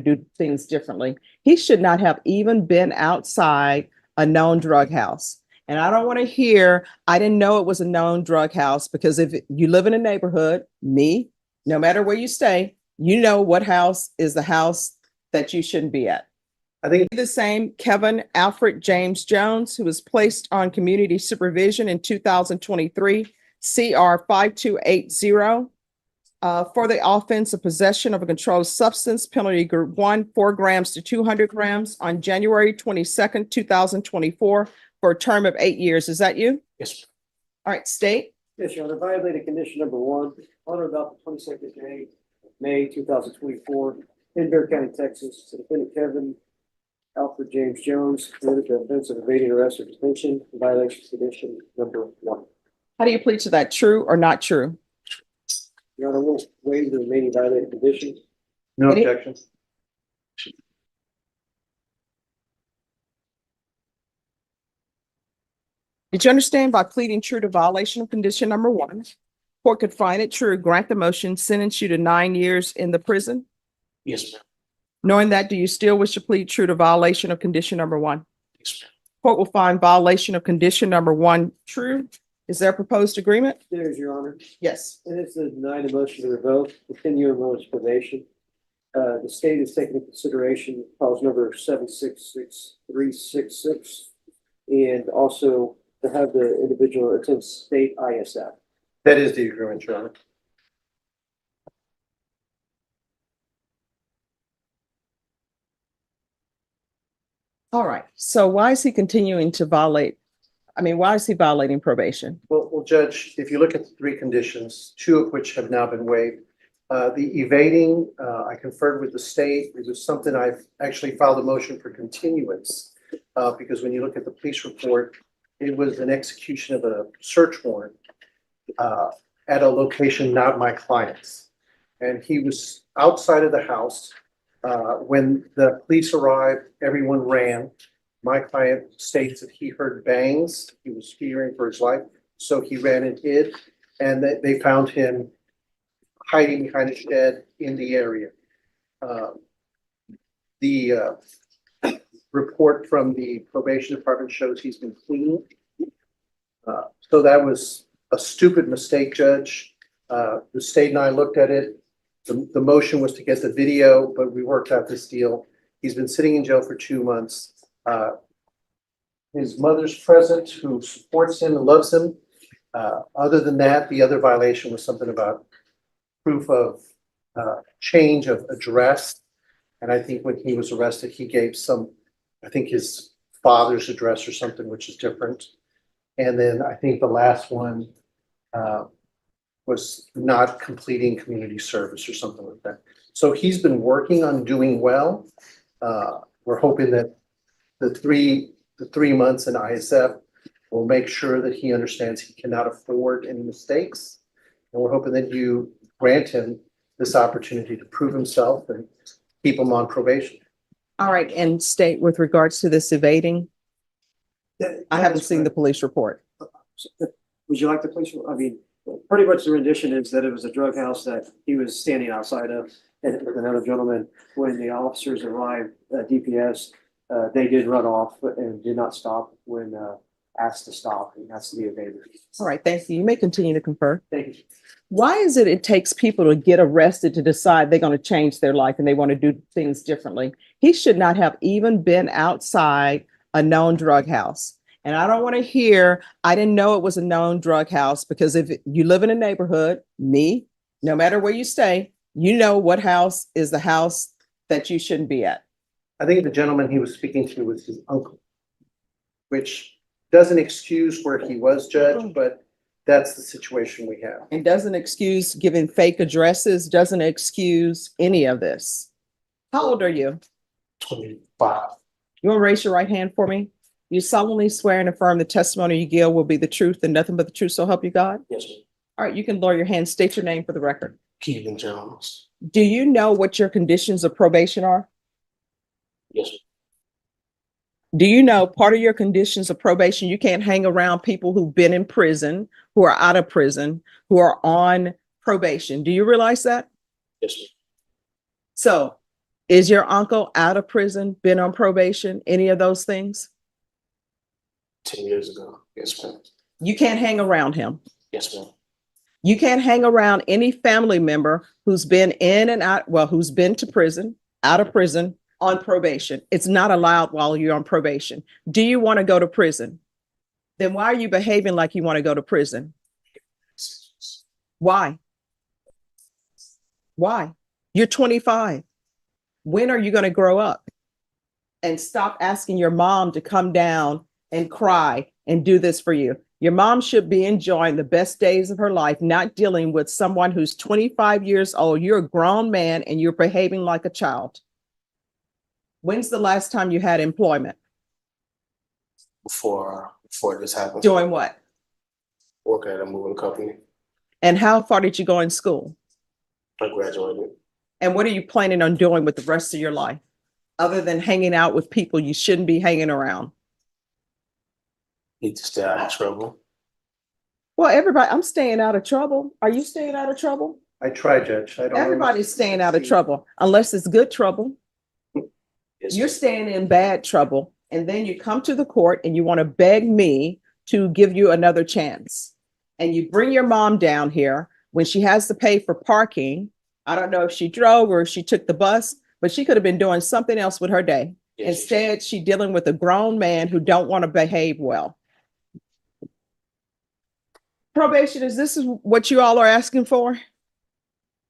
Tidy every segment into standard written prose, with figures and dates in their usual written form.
do things differently. He should not have even been outside a known drug house. And I don't want to hear, I didn't know it was a known drug house, because if you live in a neighborhood, no matter where you stay, you know what house is the house that you shouldn't be at. I think The same Kevin Alfred James Jones, who was placed on community supervision in 2023, CR 5280, for the offense of possession of a controlled substance, penalty group 1, 4 grams to 200 grams, on January 22nd, 2024, for a term of 8 years. Is that you? yes, All right, state. Yes, Your Honor, violated condition number 1, on or about the 22nd day, May 2024, in Bear County, Texas, defendant Kevin Alfred James Jones committed the offense of evading arrest or detention in violation of condition number 1. How do you plead to that? True or not true? Your Honor, we'll waive the remaining violated conditions. no Any- objection. Did you understand by pleading true to violation of condition number 1, court could find it true, grant the motion, sentence you to 9 years in the prison? Yes, ma'am. Knowing that, do you still wish to plead true to violation of condition number 1? Yes, ma'am. Court will find violation of condition number 1 true. Is there a proposed agreement? There's Your Honor, Yes. and it's to deny the motion to revoke the 10-year bonus probation. The state is taking into consideration clause number 766366, and also to have the individual attend state ISF. That is the agreement, Your Honor. All right. So why is he continuing to violate? Why is he violating probation? Well, Judge, if you look at the 3 conditions, 2 of which have now been waived. The evading, I conferred with the state. It was something I've actually filed a motion for continuance. Because when you look at the police report, it was an execution of a search warrant at a location not my client's. And he was outside of the house. When the police arrived, everyone ran. My client states that he heard bangs. He was fearing for his life. So he ran and hid, and they found him hiding behind a shed in the area. The report from the probation department shows he's been clean. So that was a stupid mistake, Judge. The state and I looked at it. The motion was to get the video, but we worked out this deal. He's been sitting in jail for 2 months. His mother's present, who supports him and loves him. Other than that, the other violation was something about proof of change of address. And I think when he was arrested, he gave I think his father's address or something, which is different. And then I think the last one was not completing community service or something like that. So he's been working on doing well. We're hoping that the three months in ISF will make sure that he understands he cannot afford any mistakes. And we're hoping that you grant him this opportunity to prove himself and keep him on probation. All right. And state, with regards to this evading, I haven't seen the police report. Would you like the police? Pretty much the rendition is that it was a drug house that he was standing outside of, and with another gentleman. When the officers arrived at DPS, they did run off and did not stop when asked to stop, and that's to be evaded. All right. Thank you. You may continue to confer. Thank you. Why is it takes people to get arrested to decide they're going to change their life and they want to do things differently? He should not have even been outside a known drug house. And I don't want to hear, I didn't know it was a known drug house, because if you live in a neighborhood, no matter where you stay, you know what house is the house that you shouldn't be at. I think the gentleman he was speaking to was his uncle, which doesn't excuse where he was, Judge, but that's the situation we have. And doesn't excuse giving fake addresses, doesn't excuse any of this. How old are you? 25. You want to raise your right hand for me? You solemnly swear and affirm the testimony you give will be the truth and nothing but the truth, so help you God? Yes, sir. All right, you can lower your hand. State your name for the record. Keegan Jones. Do you know what your conditions of probation are? Yes, sir. Do you know part of your conditions of probation, you can't hang around people who've been in prison, who are out of prison, who are on probation? Do you realize that? Yes, sir. So Is your uncle out of prison, been on probation, any of those things? 10 years ago. Yes, ma'am. You can't hang around him. Yes, ma'am. You can't hang around any family member who's been in and out, well, who's been to prison, out of prison, on probation. It's not allowed while you're on probation. Do you want to go to prison? Then why are you behaving like you want to go to prison? Why? Why? You're 25. When are you going to grow up? And stop asking your mom to come down and cry and do this for you. Your mom should be enjoying the best days of her life, not dealing with someone who's 25 years old. You're a grown man and you're behaving like a child. When's the last time you had employment? Before this happened, Doing what? working at a moving company, And how far did you go in school? I graduated. And what are you planning on doing with the rest of your life? Other than hanging out with people you shouldn't be hanging around? Need to stay out of trouble. Well, everybody, I'm staying out of trouble. Are you staying out of trouble? I try, Judge. I don't. Everybody's staying out of trouble, unless it's good trouble. Yes, You're ma'am. staying in bad trouble, and then you come to the court and you want to beg me to give you another chance. And you bring your mom down here when she has to pay for parking. I don't know if she drove or if she took the bus, but she could have been doing something else with her day. Yes, Instead, she's dealing with a grown man who don't want to behave well. Probation, is this what you all are asking for?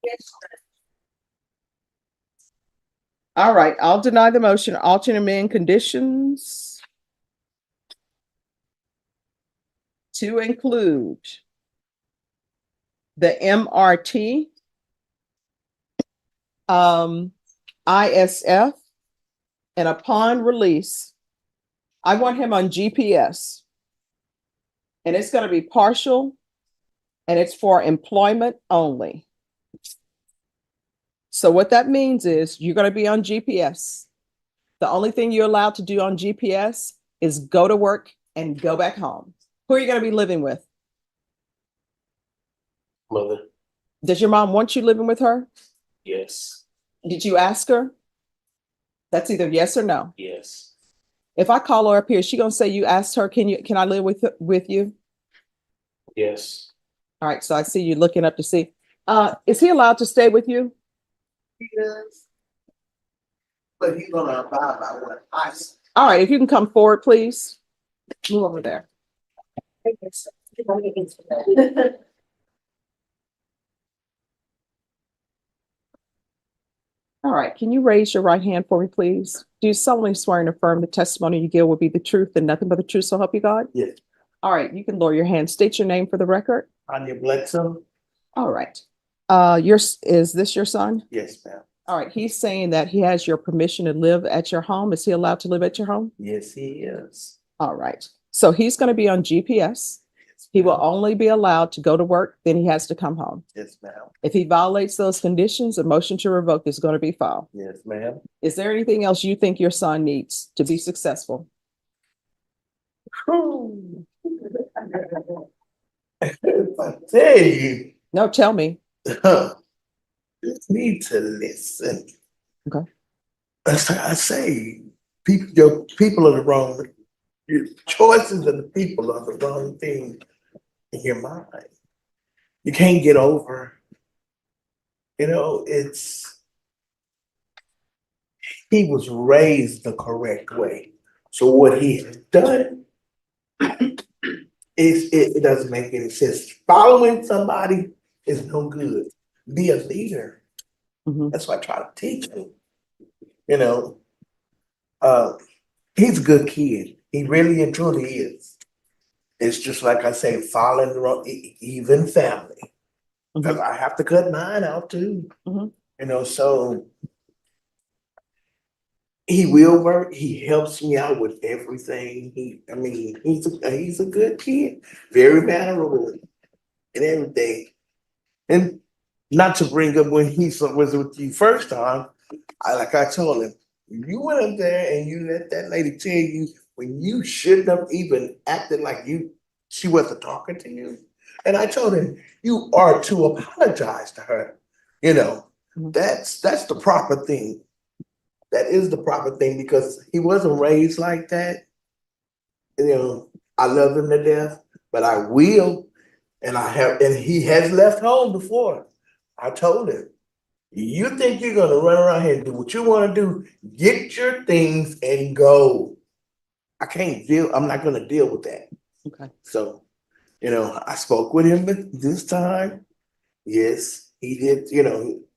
Yes. All right, I'll deny the motion. Alternate amend conditions to include the MRT, ISF, and upon release, I want him on GPS. And it's going to be partial, and it's for employment only. So what that means is you're going to be on GPS. The only thing you're allowed to do on GPS is go to work and go back home. Who are you going to be living with? mother. Does your mom want you living with her? Yes, Did you ask her? That's either yes or no. yes, If I call her up here, is she going to say you asked her, can I live with you? yes. All right, so I see you looking up to see. Is he allowed to stay with you? He does. But he's gonna abide by what I say. All right, if you can come forward, please. Move over there. All right, can you raise your right hand for me, please? Do you solemnly swear and affirm the testimony you give will be the truth and nothing but the truth, so help you God? Yes. All right, you can lower your hand. State your name for the record. Anya Bledsoe? All right. Is this your son? Yes, ma'am. All right, he's saying that he has your permission to live at your home. Is he allowed to live at your home? Yes, he is. All right. So he's going to be on GPS. He will only be allowed to go to work, then he has to come home. Yes, ma'am. If he violates those conditions, a motion to revoke is going to be filed. Yes, ma'am. Is there anything else you think your son needs to be successful? If I tell you, No, tell me. you need to listen. Okay. I say, your people are the wrong, your choices of the people are the wrong thing in your mind. You can't get over, he was raised the correct way. So what he has done it doesn't make any sense. Following somebody is no good. Be a leader. Mhm. That's what I try to teach him. He's a good kid. He really and truly is. It's just like I say, following the wrong, even family. Because I have to cut mine out too. Mhm. So he will work. He helps me out with everything. He's a good kid, very mannerable and everything. And not to bring up when he was with you first time, I told him, you went up there and you let that lady tell you when you shouldn't have even acted like she wasn't talking to you. And I told him, you are to apologize to her. Mhm. That's the proper thing. that is the proper thing because he wasn't raised like that. I love him to death, but I will, and he has left home before. I told him, you think you're gonna run around here and do what you wanna do, get your things and go. I'm not gonna deal with that. Okay. So, I spoke with him this time. Yes, he did,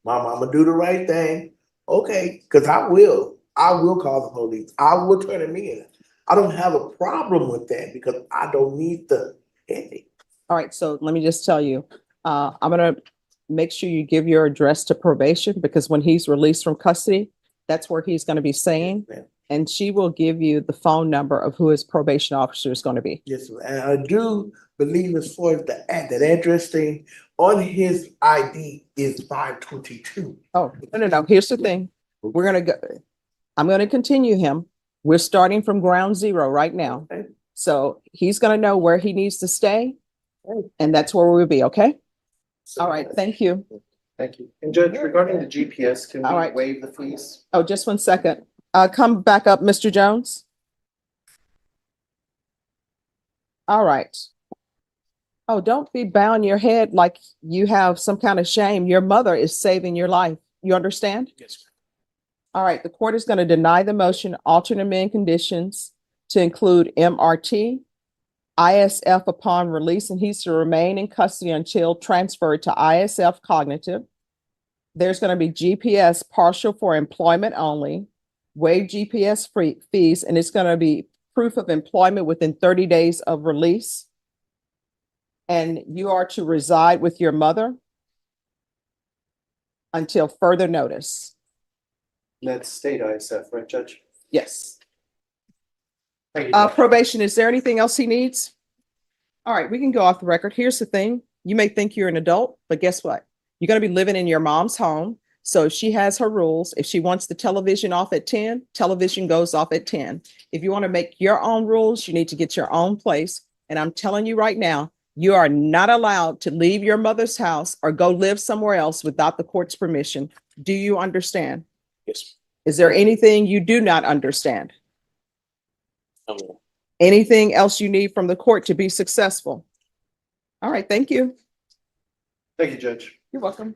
my mama do the right thing. Okay, because I will call the police. I will turn him in. I don't have a problem with that because I don't need the headache. All right, so let me just tell you, I'm gonna make sure you give your address to probation because when he's released from custody, that's where he's gonna be staying. Ma'am. And she will give you the phone number of who his probation officer is gonna be. Yes, ma'am. And I do believe as far as that address thing, on his ID is 522. Oh, no. Here's the thing. I'm gonna continue him. We're starting from ground zero right now. Okay. So he's gonna know where he needs to stay. And that's where we'll be, okay? All right, thank you. Thank you. And Judge, regarding the GPS, can All we right. waive the fees? Oh, just 1 second. Come back up, Mr. Jones. All right. Oh, don't be bowing your head like you have some kind of shame. Your mother is saving your life. You understand? Yes. All right, the court is going to deny the motion, alternate amend conditions to include MRT, ISF upon release, and he's to remain in custody until transferred to ISF cognitive. There's going to be GPS partial for employment only, waive GPS fees, and it's going to be proof of employment within 30 days of release. And you are to reside with your mother until further notice. That's state ISF, right, Judge? Yes. Thank you, Judge. Probation, is there anything else he needs? All right, we can go off the record. Here's the thing. You may think you're an adult, but guess what? You're going to be living in your mom's home. So she has her rules. If she wants the television off at 10, television goes off at 10. If you want to make your own rules, you need to get your own place. And I'm telling you right now, you are not allowed to leave your mother's house or go live somewhere else without the court's permission. Do you understand? Yes. Is there anything you do not understand? I mean, Anything else you need from the court to be successful? All right, thank you. Thank you, Judge. You're welcome.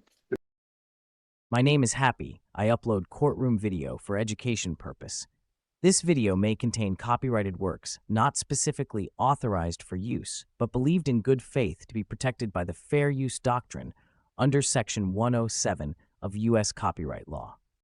My name is Happy. I upload courtroom video for education purpose. This video may contain copyrighted works not specifically authorized for use, but believed in good faith to be protected by the fair use doctrine under Section 107 of U.S. copyright law.